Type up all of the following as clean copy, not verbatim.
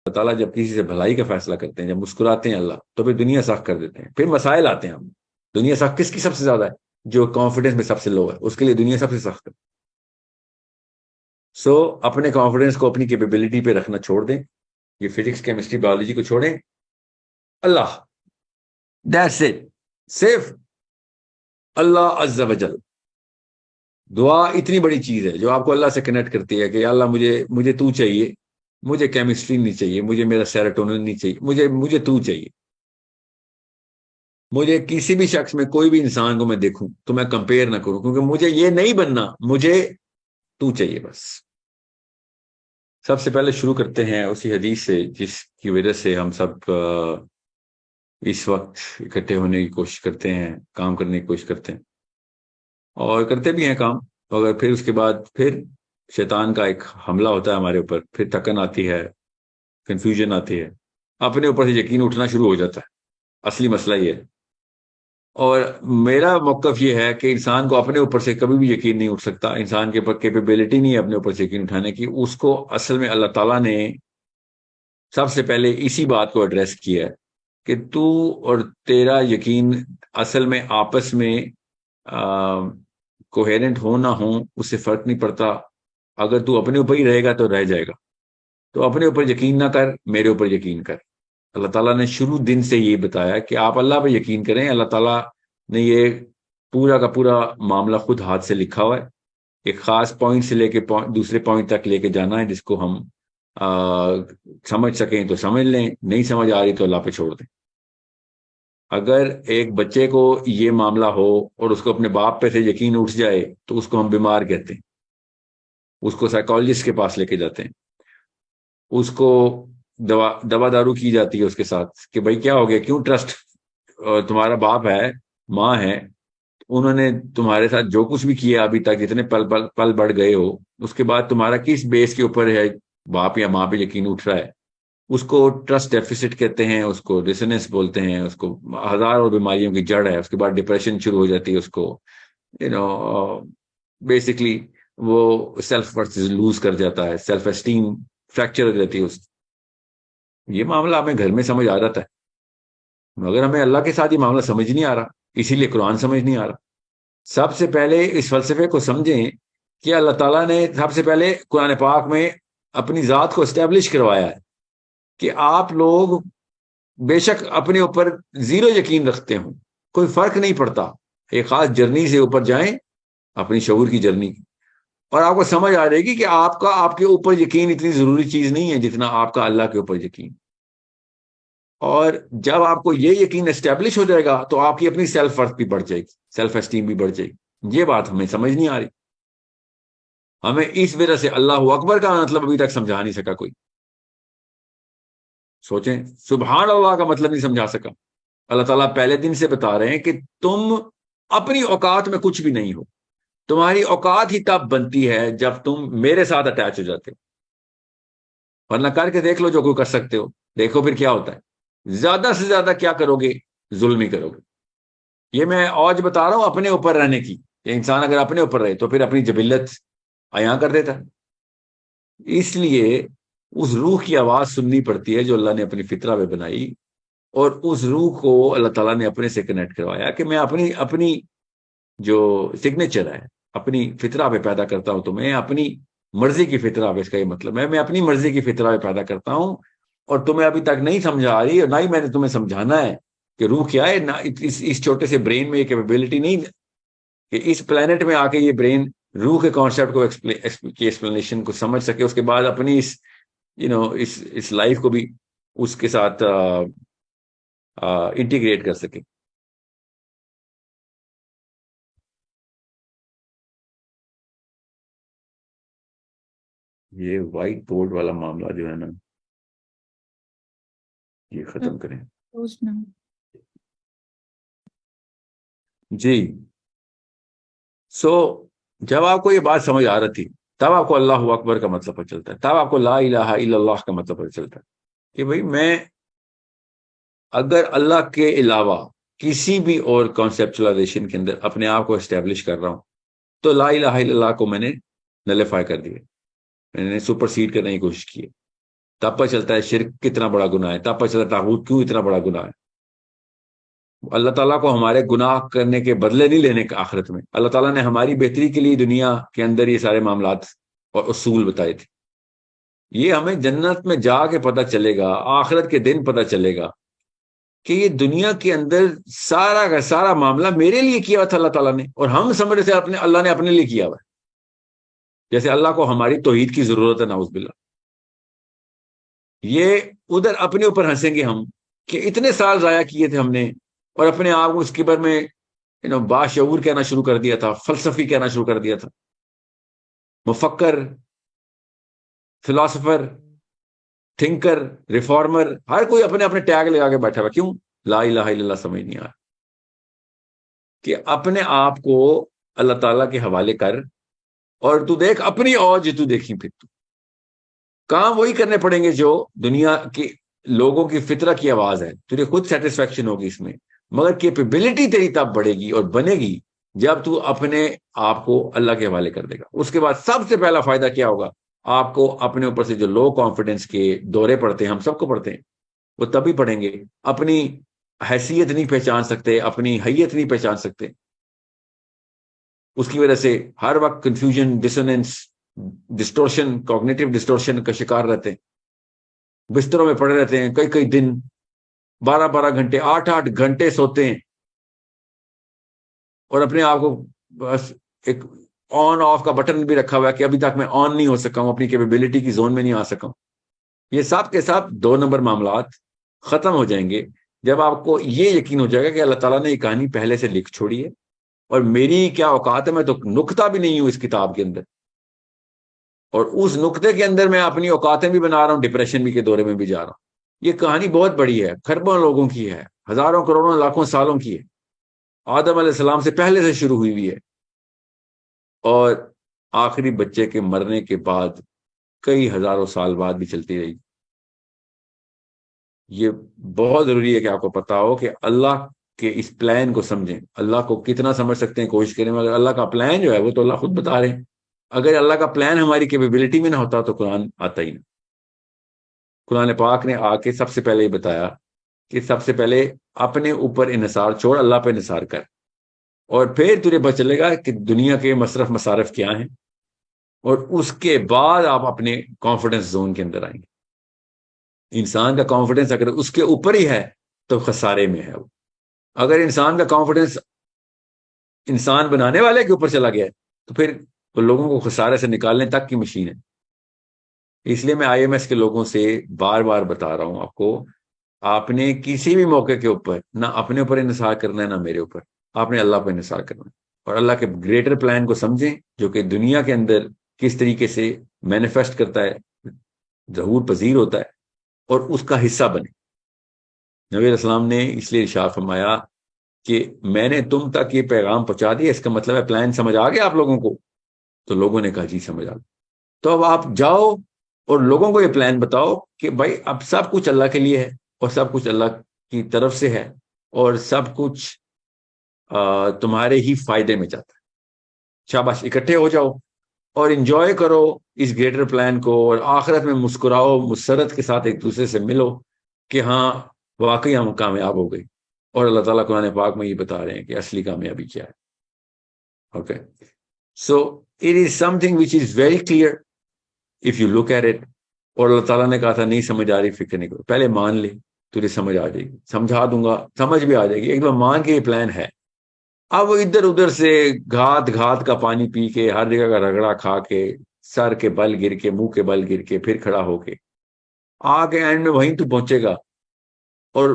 تعالیٰ جب کسی سے بھلائی کا فیصلہ کرتے ہیں، جب مسکراتے ہیں اللہ، تو پھر دنیا سخت کر دیتے ہیں، پھر مسائل آتے ہیں ہم۔ دنیا سخت کس کی سب سے زیادہ ہے؟ جو کانفیڈنس میں سب سے لو ہے، اس کے لیے دنیا سب سے سخت ہے۔ سو اپنے کانفیڈنس کو اپنی کیپیبلٹی پہ رکھنا چھوڑ دیں، یہ فزکس کیمسٹری بایولوجی کو چھوڑیں، اللہ، دیٹس اٹ، صرف اللہ عز و جل۔ دعا اتنی بڑی چیز ہے جو آپ کو اللہ سے کنیکٹ کرتی ہے کہ یا اللہ مجھے تو چاہیے، مجھے کیمسٹری نہیں چاہیے، مجھے میرا سیروٹونن نہیں چاہیے، مجھے تو چاہیے۔ مجھے کسی بھی شخص میں، کوئی بھی انسان کو میں دیکھوں تو میں کمپیئر نہ کروں، کیونکہ مجھے یہ نہیں بننا، مجھے تو چاہیے بس۔ سب سے پہلے شروع کرتے ہیں اسی حدیث سے جس کی وجہ سے ہم سب اس وقت اکٹھے ہونے کی کوشش کرتے ہیں، کام کرنے کی کوشش کرتے ہیں اور کرتے بھی ہیں کام، مگر پھر اس کے بعد پھر شیطان کا ایک حملہ ہوتا ہے ہمارے اوپر، پھر تھکن آتی ہے، کنفیوژن آتی ہے، اپنے اوپر سے یقین اٹھنا شروع ہو جاتا ہے۔ اصلی مسئلہ یہ ہے، اور میرا موقف یہ ہے کہ انسان کو اپنے اوپر سے کبھی بھی یقین نہیں اٹھ سکتا، انسان کے اوپر کیپیبلٹی نہیں ہے اپنے اوپر سے یقین اٹھانے کی۔ اس کو اصل میں اللہ تعالیٰ نے سب سے پہلے اسی بات کو ایڈریس کیا ہے کہ تو اور تیرا یقین اصل میں آپس میں کوہیرنٹ ہو نہ ہو، اس سے فرق نہیں پڑتا۔ اگر تو اپنے اوپر ہی رہے گا تو رہ جائے گا، تو اپنے اوپر یقین نہ کر، میرے اوپر یقین کر۔ اللہ تعالیٰ نے شروع دن سے یہ بتایا کہ آپ اللہ پہ یقین کریں۔ اللہ تعالیٰ نے یہ پورا کا پورا معاملہ خود ہاتھ سے لکھا ہوا ہے، ایک خاص پوائنٹ سے لے کے دوسرے پوائنٹ تک لے کے جانا ہے، جس کو ہم سمجھ سکیں تو سمجھ لیں، نہیں سمجھ آ رہی تو اللہ پہ چھوڑ دیں۔ اگر ایک بچے کو یہ معاملہ ہو اور اس کو اپنے باپ پہ سے یقین اٹھ جائے تو اس کو ہم بیمار کہتے ہیں، اس کو سائیکالوجسٹ کے پاس لے کے جاتے ہیں، اس کو دوا دارو کی جاتی ہے اس کے ساتھ کہ بھائی کیا ہو گیا، کیوں ٹرسٹ، تمہارا باپ ہے، ماں ہے، انہوں نے تمہارے ساتھ جو کچھ بھی کیا ابھی تک، جتنے پل بڑھ گئے ہو، اس کے بعد تمہارا کس بیس کے اوپر ہے باپ یا ماں پہ یقین اٹھ رہا ہے؟ اس کو ٹرسٹ ڈیفیسٹ کہتے ہیں، اس کو ڈسنس بولتے ہیں، اس کو ہزاروں بیماریوں کی جڑ ہے۔ اس کے بعد ڈپریشن شروع ہو جاتی ہے، اس کو بیسکلی وہ سیلف ورتھ لوز کر جاتا ہے، سیلف اسٹیم فریکچر ہو جاتی ہے اس۔ یہ معاملہ ہمیں گھر میں سمجھ آ جاتا ہے، مگر ہمیں اللہ کے ساتھ یہ معاملہ سمجھ نہیں آ رہا، اسی لیے قرآن سمجھ نہیں آ رہا۔ سب سے پہلے اس فلسفے کو سمجھیں کہ اللہ تعالیٰ نے سب سے پہلے قرآن پاک میں اپنی ذات کو اسٹیبلش کروایا ہے کہ آپ لوگ بے شک اپنے اوپر زیرو یقین رکھتے ہوں، کوئی فرق نہیں پڑتا، ایک خاص جرنی سے اوپر جائیں، اپنی شعور کی جرنی، اور آپ کو سمجھ آ جائے گی کہ آپ کے اوپر یقین اتنی ضروری چیز نہیں ہے جتنا آپ کا اللہ کے اوپر یقین۔ اور جب آپ کو یہ یقین اسٹیبلش ہو جائے گا تو آپ کی اپنی سیلف ورتھ بھی بڑھ جائے گی، سیلف اسٹیم بھی بڑھ جائے گی۔ یہ بات ہمیں سمجھ نہیں آ رہی، ہمیں اس وجہ سے اللہ اکبر کا مطلب ابھی تک سمجھا نہیں سکا کوئی۔ سوچیں، سبحان اللہ کا مطلب نہیں سمجھا سکا۔ اللہ تعالیٰ پہلے دن سے بتا رہے ہیں کہ تم اپنی اوقات میں کچھ بھی نہیں ہو، تمہاری اوقات ہی تب بنتی ہے جب تم میرے ساتھ اٹیچ ہو جاتے ہو، ورنہ کر کے دیکھ لو جو کوئی کر سکتے ہو، دیکھو پھر کیا ہوتا ہے۔ زیادہ سے زیادہ کیا کرو گے؟ ظلم ہی کرو گے۔ یہ میں آج بتا رہا ہوں اپنے اوپر رہنے کی، کہ انسان اگر اپنے اوپر رہے تو پھر اپنی جبلت عیاں کر دیتا ہے۔ اس لیے اس روح کی آواز سننی پڑتی ہے جو اللہ نے اپنی فطرہ میں بنائی، اور اس روح کو اللہ تعالیٰ نے اپنے سے کنیکٹ کروایا کہ میں اپنی جو سگنیچر ہے، اپنی فطرہ پہ پیدا کرتا ہوں، تو میں اپنی مرضی کی فطرہ پہ، اس کا یہ مطلب ہے میں اپنی مرضی کی فطرہ پہ پیدا کرتا ہوں، اور تمہیں ابھی تک نہیں سمجھا آ رہی، اور نہ ہی میں نے تمہیں سمجھانا ہے کہ روح کیا ہے۔ نہ اس چھوٹے سے برین میں یہ کیپیبلٹی نہیں کہ اس پلانٹ میں آ کے یہ برین روح کے کانسیپٹ کو کی ایکسپلینیشن کو سمجھ سکے، اس کے بعد اپنی اس لائف کو بھی اس کے ساتھ انٹیگریٹ کر سکے۔ یہ وائٹ بورڈ والا معاملہ جو ہے نا، یہ ختم کریں جی۔ سو جب آپ کو یہ بات سمجھ آ رہی تھی، تب آپ کو اللہ اکبر کا مطلب پتہ چلتا ہے، تب آپ کو لا الہ الا اللہ کا مطلب پتہ چلتا ہے کہ بھئی میں اگر اللہ کے علاوہ کسی بھی اور کانسیپچلائزیشن کے اندر اپنے آپ کو اسٹیبلش کر رہا ہوں تو لا الہ الا اللہ کو میں نے نلیفائی کر دیا، میں نے سپر سیڈ کرنے کی کوشش کی ہے۔ تب پتہ چلتا ہے شرک کتنا بڑا گناہ ہے، تب پتہ چلتا ہے طاغوت کیوں اتنا بڑا گناہ ہے۔ اللہ تعالیٰ کو ہمارے گناہ کرنے کے بدلے نہیں لینے کا آخرت میں، اللہ تعالیٰ نے ہماری بہتری کے لیے دنیا کے اندر یہ سارے معاملات اور اصول بتائے تھے۔ یہ ہمیں جنت میں جا کے پتہ چلے گا، آخرت کے دن پتہ چلے گا کہ یہ دنیا کے اندر سارا کا سارا معاملہ میرے لیے کیا ہوا تھا اللہ تعالیٰ نے، اور ہم سمجھ رہے تھے اللہ نے اپنے لیے کیا ہوا ہے، جیسے اللہ کو ہماری توحید کی ضرورت ہے، نعوذ باللہ۔ یہ ادھر اپنے اوپر ہنسیں گے ہم کہ اتنے سال ضائع کیے تھے ہم نے، اور اپنے آپ کو اس کبر میں باشعور کہنا شروع کر دیا تھا، فلسفی کہنا شروع کر دیا تھا، مفکر، فلاسفر، تھنکر، ریفارمر، ہر کوئی اپنے اپنے ٹیگ لگا کے بیٹھا ہوا۔ کیوں؟ لا الہ الا اللہ سمجھ نہیں آ رہا کہ اپنے آپ کو اللہ تعالیٰ کے حوالے کر، اور تو دیکھ اپنی اوج تو دیکھی، پھر تو کام وہی کرنے پڑیں گے جو دنیا کی لوگوں کی فطرہ کی آواز ہے، تجھے خود سیٹسفیکشن ہوگی اس میں، مگر کیپیبلٹی تیری تب بڑھے گی اور بنے گی جب تو اپنے آپ کو اللہ کے حوالے کر دے گا۔ اس کے بعد سب سے پہلا فائدہ کیا ہوگا؟ آپ کو اپنے اوپر سے جو لو کانفیڈنس کے دورے پڑتے ہیں، ہم سب کو پڑتے ہیں، وہ تبھی پڑیں گے، اپنی حیثیت نہیں پہچان سکتے، اپنی حیت نہیں پہچان سکتے، اس کی وجہ سے ہر وقت confusion, dissonance, distortion, cognitive distortion کا شکار رہتے ہیں، بستروں میں پڑے رہتے ہیں کئی کئی دن، 12 12 گھنٹے، 8 8 گھنٹے سوتے ہیں، اور اپنے آپ کو بس ایک آن آف کا بٹن بھی رکھا ہوا ہے کہ ابھی تک میں آن نہیں ہو سکا ہوں، اپنی کیپیبلٹی کی زون میں نہیں آ سکا ہوں۔ یہ سب کے ساتھ 2 نمبر معاملات ختم ہو جائیں گے جب آپ کو یہ یقین ہو جائے گا کہ اللہ تعالیٰ نے یہ کہانی پہلے سے لکھ چھوڑی ہے، اور میری کیا اوقات ہے، میں تو نقطہ بھی نہیں ہوں اس کتاب کے اندر، اور اس نقطے کے اندر میں اپنی اوقاتیں بھی بنا رہا ہوں، ڈپریشن بھی کے دورے میں بھی جا رہا ہوں۔ یہ کہانی بہت بڑی ہے، خربوں لوگوں کی ہے، ہزاروں کروڑوں لاکھوں سالوں کی ہے، آدم علیہ السلام سے پہلے سے شروع ہوئی ہوئی ہے، اور آخری بچے کے مرنے کے بعد کئی ہزاروں سال بعد بھی چلتی رہی۔ یہ بہت ضروری ہے کہ آپ کو پتا ہو کہ اللہ کے اس پلان کو سمجھیں۔ اللہ کو کتنا سمجھ سکتے ہیں کوشش کریں، مگر اللہ کا پلان جو ہے وہ تو اللہ خود بتا رہے ہیں۔ اگر اللہ کا پلان ہماری کیپیبلٹی میں نہ ہوتا تو قرآن آتا ہی نہ۔ قرآن پاک نے آ کے سب سے پہلے یہ بتایا کہ سب سے پہلے اپنے اوپر انحصار چھوڑ، اللہ پہ انحصار کر، اور پھر تجھے پتہ چلے گا کہ دنیا کے مصرف مصارف کیا ہیں، اور اس کے بعد آپ اپنے کانفیڈنس زون کے اندر آئیں گے۔ انسان کا کانفیڈنس اگر اس کے اوپر ہی ہے تو خسارے میں ہے وہ۔ اگر انسان کا کانفیڈنس انسان بنانے والے کے اوپر چلا گیا ہے تو پھر وہ لوگوں کو خسارے سے نکالنے تک کی مشین ہے۔ اس لیے میں IMS کے لوگوں سے بار بار بتا رہا ہوں آپ کو، آپ نے کسی بھی موقع کے اوپر نہ اپنے اوپر انحصار کرنا ہے نہ میرے اوپر، آپ نے اللہ پر انحصار کرنا ہے، اور اللہ کے گریٹر پلان کو سمجھیں جو کہ دنیا کے اندر کس طریقے سے مینیفیسٹ کرتا ہے، ظہور پذیر ہوتا ہے، اور اس کا حصہ بنے۔ نبی علیہ السلام نے اس لیے ارشاد فرمایا کہ میں نے تم تک یہ پیغام پہنچا دیا، اس کا مطلب ہے پلان سمجھ آ گیا آپ لوگوں کو؟ تو لوگوں نے کہا جی سمجھ آ گیا۔ تو اب آپ جاؤ اور لوگوں کو یہ پلان بتاؤ کہ بھائی اب سب کچھ اللہ کے لیے ہے، اور سب کچھ اللہ کی طرف سے ہے، اور سب کچھ تمہارے ہی فائدے میں جاتا ہے۔ شاباش، اکٹھے ہو جاؤ اور انجوائے کرو اس گریٹر پلان کو، اور آخرت میں مسکراؤ، مسرت کے ساتھ ایک دوسرے سے ملو کہ ہاں واقعی ہم کامیاب ہو گئی۔ اور اللہ تعالیٰ قرآن پاک میں یہ بتا رہے ہیں کہ اصلی کامیابی کیا ہے۔ Okay, so it is something which is very clear if you look at it. اور اللہ تعالیٰ نے کہا تھا نہیں سمجھ آ رہی، فکر نہیں کرو، پہلے مان لے، تجھے سمجھ آ جائے گی، سمجھا دوں گا، سمجھ بھی آ جائے گی، ایک بار مان کے یہ پلان ہے۔ اب وہ ادھر ادھر سے گھات گھات کا پانی پی کے، ہر جگہ کا رگڑا کھا کے، سر کے بل گر کے، منہ کے بل گر کے، پھر کھڑا ہو کے آ کے اینڈ میں وہیں تو پہنچے گا۔ اور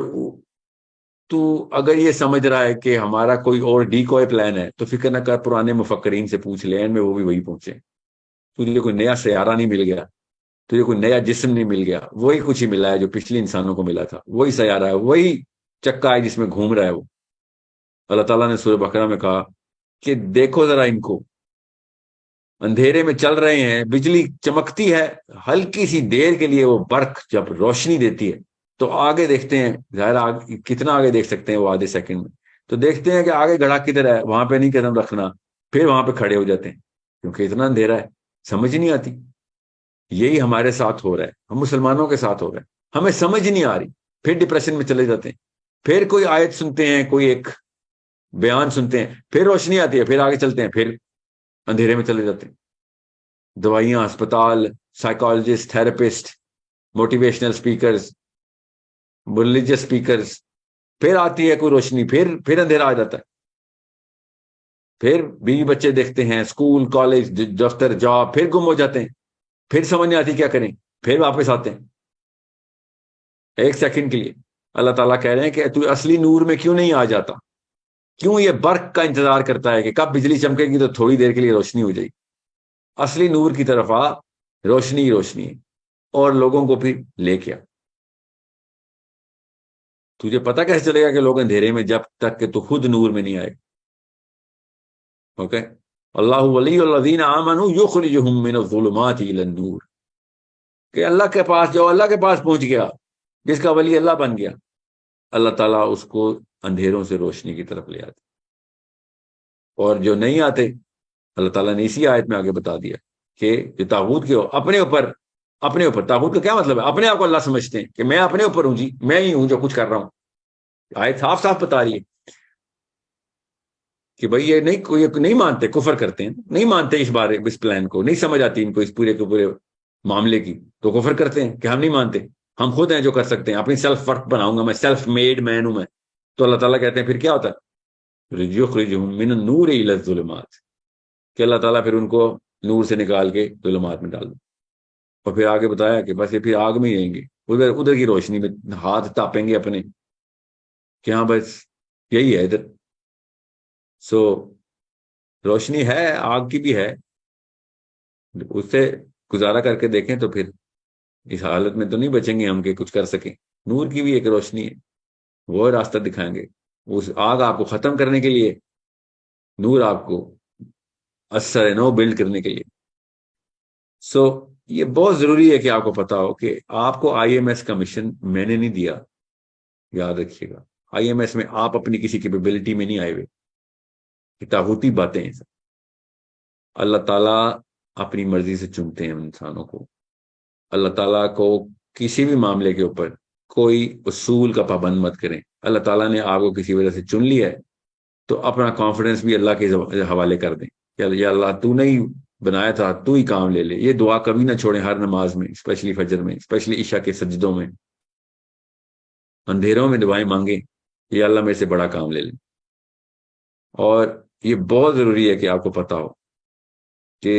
تو اگر یہ سمجھ رہا ہے کہ ہمارا کوئی اور ڈیکوئے پلان ہے تو فکر نہ کر، پرانے مفکرین سے پوچھ لے، اینڈ میں وہ بھی وہی پہنچے۔ تجھے کوئی نیا سیارہ نہیں مل گیا، تجھے کوئی نیا جسم نہیں مل گیا، وہی کچھ ہی ملا ہے جو پچھلے انسانوں کو ملا تھا، وہی سیارہ ہے، وہی چکا ہے جس میں گھوم رہا ہے وہ۔ اللہ تعالیٰ نے سورہ بقرہ میں کہا کہ دیکھو ذرا ان کو، اندھیرے میں چل رہے ہیں، بجلی چمکتی ہے، ہلکی سی دیر کے لیے وہ برق جب روشنی دیتی ہے تو آگے دیکھتے ہیں، ظاہر کتنا آگے دیکھ سکتے ہیں وہ آدھے سیکنڈ میں، تو دیکھتے ہیں کہ آگے گڑھا کدھر ہے، وہاں پہ نہیں قدم رکھنا، پھر وہاں پہ کھڑے ہو جاتے ہیں کیونکہ اتنا اندھیرا ہے، سمجھ نہیں آتی۔ یہی ہمارے ساتھ ہو رہا ہے، ہم مسلمانوں کے ساتھ ہو رہا ہے، ہمیں سمجھ نہیں آ رہی، پھر ڈپریشن میں چلے جاتے ہیں، پھر کوئی آیت سنتے ہیں، کوئی ایک بیان سنتے ہیں، پھر روشنی آتی ہے، پھر آگے چلتے ہیں، پھر اندھیرے میں چلے جاتے ہیں۔ دوائیاں، اسپتال، psychologist, therapist, motivational speakers, religious speakers, پھر آتی ہے کوئی روشنی، پھر اندھیرا آ جاتا ہے، پھر بیوی بچے دیکھتے ہیں، اسکول، کالج، دفتر، جاب، پھر گم ہو جاتے ہیں، پھر سمجھ نہیں آتی کیا کریں، پھر واپس آتے ہیں ایک سیکنڈ کے لیے۔ اللہ تعالیٰ کہہ رہے ہیں کہ تو اصلی نور میں کیوں نہیں آ جاتا، کیوں یہ برق کا انتظار کرتا ہے کہ کب بجلی چمکے گی تو تھوڑی دیر کے لیے روشنی ہو جائے گی۔ اصلی نور کی طرف آ، روشنی ہی روشنی ہے، اور لوگوں کو پھر لے کے آ۔ تجھے پتا کیسے چلے گا کہ لوگ اندھیرے میں، جب تک کہ تو خود نور میں نہیں آئے۔ اوکے، اللہ ولی الذین آمنوا یخرجہم من الظلمات الی النور، کہ اللہ کے پاس، جو اللہ کے پاس پہنچ گیا، جس کا ولی اللہ بن گیا، اللہ تعالیٰ اس کو اندھیروں سے روشنی کی طرف لے آتے، اور جو نہیں آتے، اللہ تعالیٰ نے اسی آیت میں آگے بتا دیا کہ جو طاغوت کے ہو، اپنے اوپر طاغوت کا کیا مطلب ہے؟ اپنے آپ کو اللہ سمجھتے ہیں کہ میں اپنے اوپر ہوں، جی میں ہی ہوں جو کچھ کر رہا ہوں۔ آیت صاف صاف بتا رہی ہے کہ بھائی یہ نہیں مانتے، کفر کرتے ہیں، نہیں مانتے اس بارے، اس پلان کو نہیں سمجھ آتی ان کو، اس پورے کے پورے معاملے کی، تو کفر کرتے ہیں کہ ہم نہیں مانتے، ہم خود ہیں جو کر سکتے ہیں، اپنی سیلف ورک بناؤں گا میں، سیلف میڈ مین ہوں میں۔ تو اللہ تعالیٰ کہتے ہیں پھر کیا ہوتا ہے، یخرجہم من النور الی الظلمات، کہ اللہ تعالیٰ پھر ان کو نور سے نکال کے ظلمات میں ڈال دو، اور پھر آگے بتایا کہ بس یہ پھر آگ میں ہی رہیں گے، ادھر کی روشنی میں ہاتھ تاپیں گے اپنے، کہ ہاں بس یہی ہے ادھر۔ سو روشنی ہے، آگ کی بھی ہے، اس سے گزارا کر کے دیکھیں تو پھر اس حالت میں تو نہیں بچیں گے ہم کہ کچھ کر سکیں۔ نور کی بھی ایک روشنی ہے، وہ راستہ دکھائیں گے، اس آگ آپ کو ختم کرنے کے لیے، نور آپ کو اثر نو بلڈ کرنے کے لیے۔ سو یہ بہت ضروری ہے کہ آپ کو پتا ہو کہ آپ کو آئی ایم ایس کا مشن میں نے نہیں دیا، یاد رکھیے گا۔ آئی ایم ایس میں آپ اپنی کسی کیپیبلٹی میں نہیں آئے ہوئے، طاغوتی باتیں ہیں سب۔ اللہ تعالیٰ اپنی مرضی سے چنتے ہیں انسانوں کو۔ اللہ تعالیٰ کو کسی بھی معاملے کے اوپر کوئی اصول کا پابند مت کریں۔ اللہ تعالیٰ نے آپ کو کسی وجہ سے چن لیا ہے تو اپنا کانفیڈنس بھی اللہ کے حوالے کر دیں کہ یا اللہ تو نہیں بنایا تھا، تو ہی کام لے لے۔ یہ دعا کبھی نہ چھوڑیں، ہر نماز میں، اسپیشلی فجر میں، اسپیشلی عشاء کے سجدوں میں، اندھیروں میں دعائیں مانگیں، یا اللہ میرے سے بڑا کام لے لیں۔ اور یہ بہت ضروری ہے کہ آپ کو پتا ہو کہ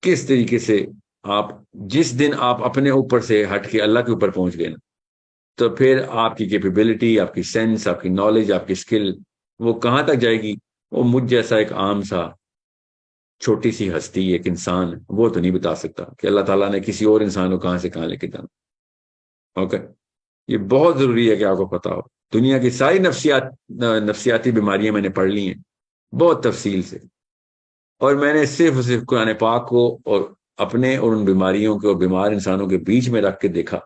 کس طریقے سے آپ، جس دن آپ اپنے اوپر سے ہٹ کے اللہ کے اوپر پہنچ گئے نا، تو پھر آپ کی کیپیبلٹی، آپ کی سینس، آپ کی نالج، آپ کی اسکل، وہ کہاں تک جائے گی؟ وہ مجھ جیسا ایک عام سا چھوٹی سی ہستی، ایک انسان، وہ تو نہیں بتا سکتا کہ اللہ تعالیٰ نے کسی اور انسان کو کہاں سے کہاں لے کے جانا۔ اوکے، یہ بہت ضروری ہے کہ آپ کو پتا ہو۔ دنیا کی ساری نفسیاتی بیماریاں میں نے پڑھ لی ہیں بہت تفصیل سے، اور میں نے صرف قرآن پاک کو اور اپنے اور ان بیماریوں کے اور بیمار انسانوں کے بیچ میں رکھ کے دیکھا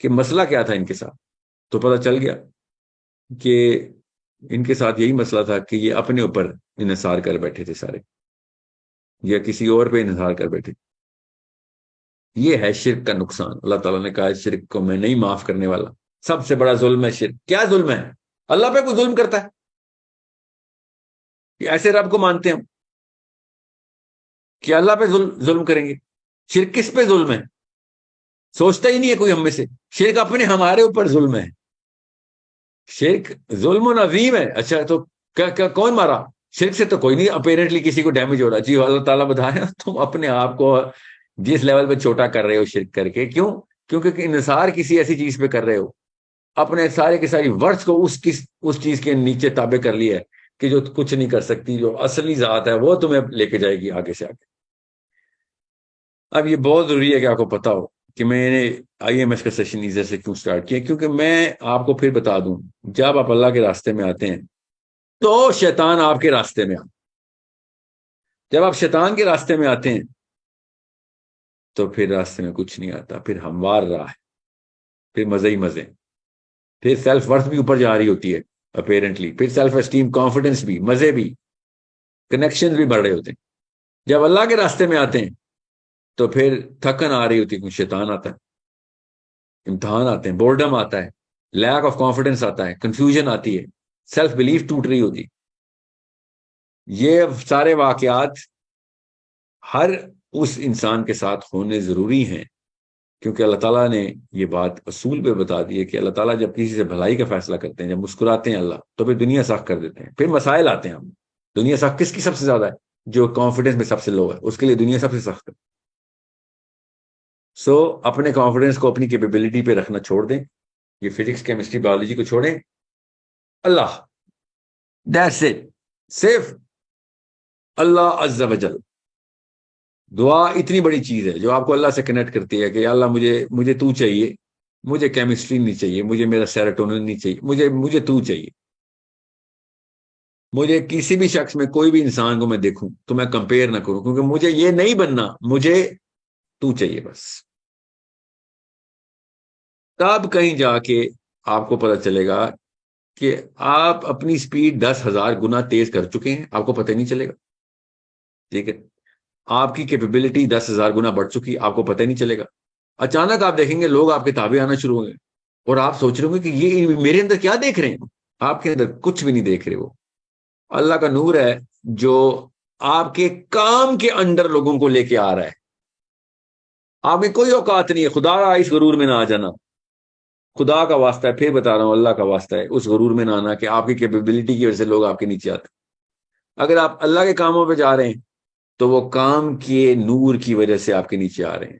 کہ مسئلہ کیا تھا ان کے ساتھ، تو پتہ چل گیا کہ ان کے ساتھ یہی مسئلہ تھا کہ یہ اپنے اوپر انحصار کر بیٹھے تھے سارے، یا کسی اور پہ انحصار کر بیٹھے۔ یہ ہے شرک کا نقصان۔ اللہ تعالیٰ نے کہا شرک کو میں نہیں معاف کرنے والا، سب سے بڑا ظلم ہے شرک۔ کیا ظلم ہے؟ اللہ پہ کوئی ظلم کرتا ہے؟ کہ ایسے رب کو مانتے ہیں ہم کہ اللہ پہ ظلم کریں گے؟ شرک کس پہ ظلم ہے؟ سوچتا ہی نہیں ہے کوئی ہم میں سے۔ شرک اپنے ہمارے اوپر ظلم ہے، شرک ظلم و عظیم ہے۔ اچھا تو کون مارا؟ شرک سے تو کوئی نہیں اپیرنٹلی کسی کو ڈیمیج ہو رہا، جی اللہ تعالیٰ بتائیں تم اپنے آپ کو جس لیول پہ چھوٹا کر رہے ہو شرک کر کے، کیوں؟ کیونکہ انحصار کسی ایسی چیز پہ کر رہے ہو، اپنے سارے کے ساری ورڈز کو اس چیز کے نیچے تابع کر لیا ہے کہ جو کچھ نہیں کر سکتی، جو اصلی ذات ہے وہ تمہیں لے کے جائے گی آگے سے آگے۔ اب یہ بہت ضروری ہے کہ آپ کو پتا ہو کہ میں نے آئی ایم ایس کا سیشن ادھر سے کیوں سٹارٹ کیا، کیونکہ میں آپ کو پھر بتا دوں، جب آپ اللہ کے راستے میں آتے ہیں تو شیطان آپ کے راستے میں آتا، جب آپ شیطان کے راستے میں آتے ہیں تو پھر راستے میں کچھ نہیں آتا، پھر ہموار راہ ہے، پھر مزے ہی مزے، پھر سیلف ورتھ بھی اوپر جا رہی ہوتی ہے اپیرنٹلی، پھر سیلف اسٹیم، کانفیڈنس بھی، مزے بھی، کنیکشن بھی بڑھ رہے ہوتے ہیں۔ جب اللہ کے راستے میں آتے ہیں تو پھر تھکن آ رہی ہوتی ہے، شیطان آتا ہے، امتحان آتے ہیں، بورڈم آتا ہے، لیک آف کانفیڈنس آتا ہے، کنفیوژن آتی ہے، سیلف بلیف ٹوٹ رہی ہوتی. یہ سارے واقعات ہر اس انسان کے ساتھ ہونے ضروری ہیں، کیونکہ اللہ تعالیٰ نے یہ بات اصول پہ بتا دی ہے کہ اللہ تعالیٰ جب کسی سے بھلائی کا فیصلہ کرتے ہیں، جب مسکراتے ہیں اللہ، تو پھر دنیا سخت کر دیتے ہیں. پھر مسائل آتے ہیں. ہم دنیا سخت کس کی سب سے زیادہ ہے؟ جو کانفیڈنس میں سب سے لو ہے، اس کے لیے دنیا سب سے سخت ہے. سو اپنے کانفیڈنس کو اپنی کیپیبلٹی پہ رکھنا چھوڑ دیں. یہ فزکس کیمسٹری بایولوجی کو چھوڑیں. اللہ، دیٹس اٹ. صرف اللہ عز و جل. دعا اتنی بڑی چیز ہے جو آپ کو اللہ سے کنیکٹ کرتی ہے کہ یا اللہ مجھے تو چاہیے، مجھے کیمسٹری نہیں چاہیے، مجھے میرا سیروٹونن نہیں چاہیے، مجھے تو چاہیے. مجھے کسی بھی شخص میں، کوئی بھی انسان کو میں دیکھوں تو میں کمپیئر نہ کروں، کیونکہ مجھے یہ نہیں بننا، مجھے تو چاہیے بس. تب کہیں جا کے آپ کو پتہ چلے گا کہ آپ اپنی سپیڈ 10,000 گنا تیز کر چکے ہیں، آپ کو پتہ نہیں چلے گا. ٹھیک ہے، آپ کی کیپیبلٹی 10,000 گنا بڑھ چکی، آپ کو پتہ نہیں چلے گا. اچانک آپ دیکھیں گے لوگ آپ کے تابع آنا شروع ہوں گے، اور آپ سوچ رہے ہوں گے کہ یہ میرے اندر کیا دیکھ رہے ہیں. آپ کے اندر کچھ بھی نہیں دیکھ رہے. وہ اللہ کا نور ہے جو آپ کے کام کے اندر لوگوں کو لے کے آ رہا ہے. آپ میں کوئی اوقات نہیں ہے. خدا اس غرور میں نہ آ جانا. خدا کا واسطہ ہے، پھر بتا رہا ہوں، اللہ کا واسطہ ہے، اس غرور میں نہ آنا کہ آپ کی کیپیبلٹی کی وجہ سے لوگ آپ کے نیچے آتے. اگر آپ اللہ کے کاموں پہ جا رہے ہیں تو وہ کام کے نور کی وجہ سے آپ کے نیچے آ رہے ہیں.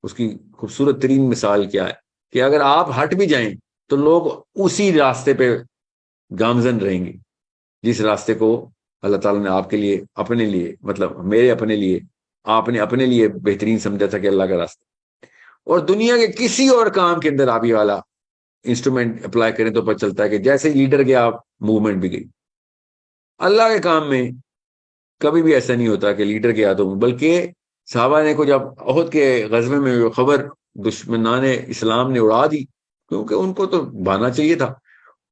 اس کی خوبصورت ترین مثال کیا ہے کہ اگر آپ ہٹ بھی جائیں تو لوگ اسی راستے پہ گامزن رہیں گے، جس راستے کو اللہ تعالیٰ نے آپ کے لیے، اپنے لیے، مطلب میرے اپنے لیے، آپ نے اپنے لیے بہترین سمجھا تھا کہ اللہ کا راستہ. اور دنیا کے کسی اور کام کے اندر آپ یہ والا انسٹرومنٹ اپلائی کریں تو پتہ چلتا ہے کہ جیسے لیڈر گیا موومنٹ بھی گئی. اللہ کے کام میں کبھی بھی ایسا نہیں ہوتا کہ لیڈر گیا تو، بلکہ صحابہ نے کو جب احد کے غزوے میں خبر دشمنان اسلام نے اڑا دی، کیونکہ ان کو تو بھانا چاہیے تھا.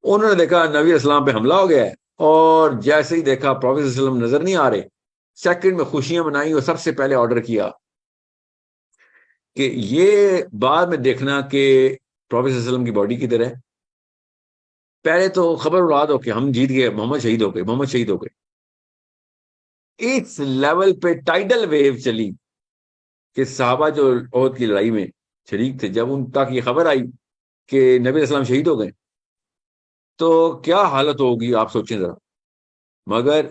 انہوں نے دیکھا نبی اسلام پہ حملہ ہو گیا ہے، اور جیسے ہی دیکھا پروفیٹ صلی اللہ علیہ وسلم نظر نہیں آ رہے، سیکنڈ میں خوشیاں منائی اور سب سے پہلے آرڈر کیا کہ یہ بعد میں دیکھنا کہ پروفیٹ صلی اللہ علیہ وسلم کی باڈی کدھر ہے. پہلے تو خبر اڑا دو کہ ہم جیت گئے، محمد شہید ہو گئے، محمد شہید ہو گئے. اس لیول پہ ٹائیڈل ویو چلی کہ صحابہ جو عہد کی لڑائی میں شریک تھے، جب ان تک یہ خبر آئی کہ نبی اسلام شہید ہو گئے تو کیا حالت ہوگی آپ سوچیں ذرا. مگر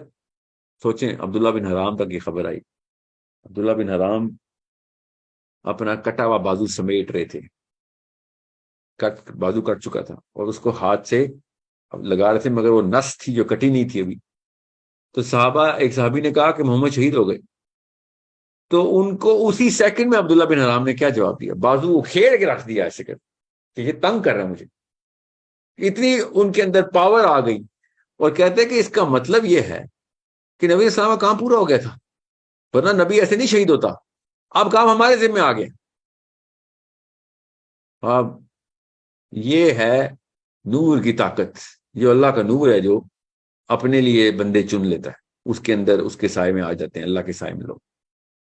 سوچیں، عبداللہ بن حرام تک یہ خبر آئی. عبداللہ بن حرام اپنا کٹا ہوا بازو سمیٹ رہے تھے، بازو کٹ چکا تھا اور اس کو ہاتھ سے لگا رہے تھے، مگر وہ نس تھی جو کٹی نہیں تھی ابھی. تو ایک صحابی نے کہا کہ محمد شہید ہو گئے. تو ان کو اسی سیکنڈ میں عبداللہ بن حرام نے کیا جواب دیا؟ بازو کھیڑ کے رکھ دیا ایسے کر کہ یہ تنگ کر رہا ہے مجھے. اتنی ان کے اندر پاور آ گئی، اور کہتے ہیں کہ اس کا مطلب یہ ہے کہ نبی السلام کا کام پورا ہو گیا تھا، ورنہ نبی ایسے نہیں شہید ہوتا. اب کام ہمارے ذمہ آ گیا. اب یہ ہے نور کی طاقت، جو اللہ کا نور ہے جو اپنے لیے بندے چن لیتا ہے، اس کے اندر اس کے سائے میں آ جاتے ہیں، اللہ کے سائے میں لوگ.